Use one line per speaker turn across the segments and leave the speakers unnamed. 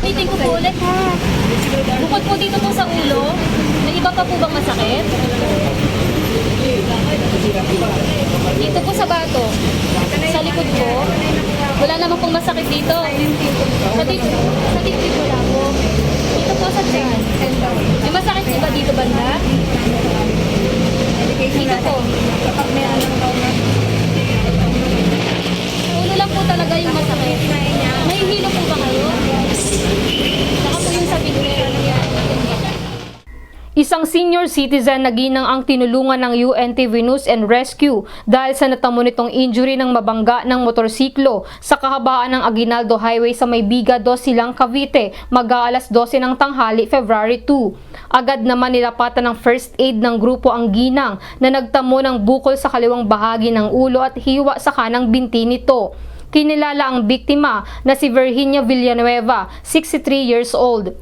ulitin ko po ulit ha. Bukod po dito po sa ulo, may iba pa po bang masakit? Dito po sa bato, sa likod po, wala naman pong masakit dito. Sa dibdib wala po. Dito po sa tiyan. May masakit po ba dito banda? Dito po. Sa ulo lang po talaga yung masakit. May hilo po ba kayo? Saka po yung sa bigay.
Isang senior citizen na ginang ang tinulungan ng UNTV News and Rescue dahil sa natamo nitong injury ng mabangga ng motorsiklo sa kahabaan ng Aguinaldo Highway sa Maybiga, Silang, Cavite, mag-aalas 12 ng tanghali, February 2. Agad naman nilapatan ng first aid ng grupo ang ginang na nagtamo ng bukol sa kaliwang bahagi ng ulo at hiwa sa kanang binti nito. Kinilala ang biktima na si Virginia Villanueva, 63 years old.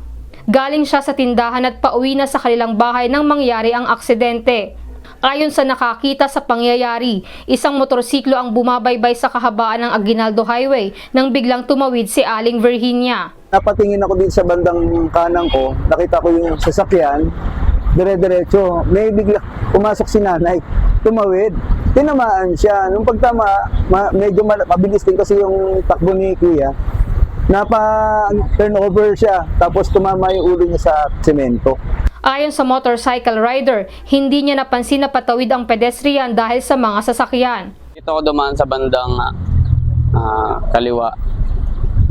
Galing siya sa tindahan at pauwi na sa kanilang bahay nang mangyari ang aksidente. Ayon sa nakakita sa pangyayari, isang motorsiklo ang bumabaybay sa kahabaan ng Aguinaldo Highway nang biglang tumawid si Aling Virginia.
Napatingin ako dito sa bandang kanan ko, nakita ko yung sasakyan, dire-diretso. May bigla pumasok si nanay, tumawid, tinamaan siya. Nung pagtama, medyo mabilis din kasi yung takbo ni Kuya. Napa-turnover siya, tapos tumama yung ulo niya sa semento.
Ayon sa motorcycle rider, hindi niya napansin na patawid ang pedestrian dahil sa mga sasakyan.
Dito ako dumaan sa bandang kaliwa,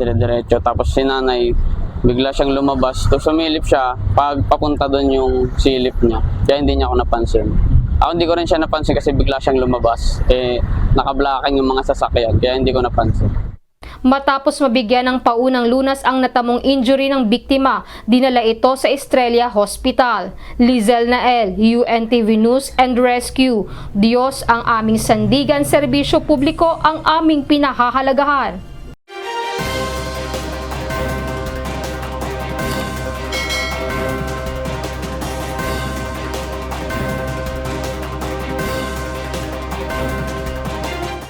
dire-diretso. Tapos si nanay, bigla siyang lumabas. Tapos sumilip siya, pag papunta doon yung silip niya. Kaya hindi niya ako napansin. Ako hindi ko rin siya napansin kasi bigla siyang lumabas. Naka-blocking yung mga sasakyan, kaya hindi ko napansin.
Matapos mabigyan ng paunang lunas ang natamong injury ng biktima, dinala ito sa Estrella Hospital. Lizel Nael, UNTV News and Rescue. Diyos ang aming sandigan, serbisyo publiko ang aming pinahahalagahan.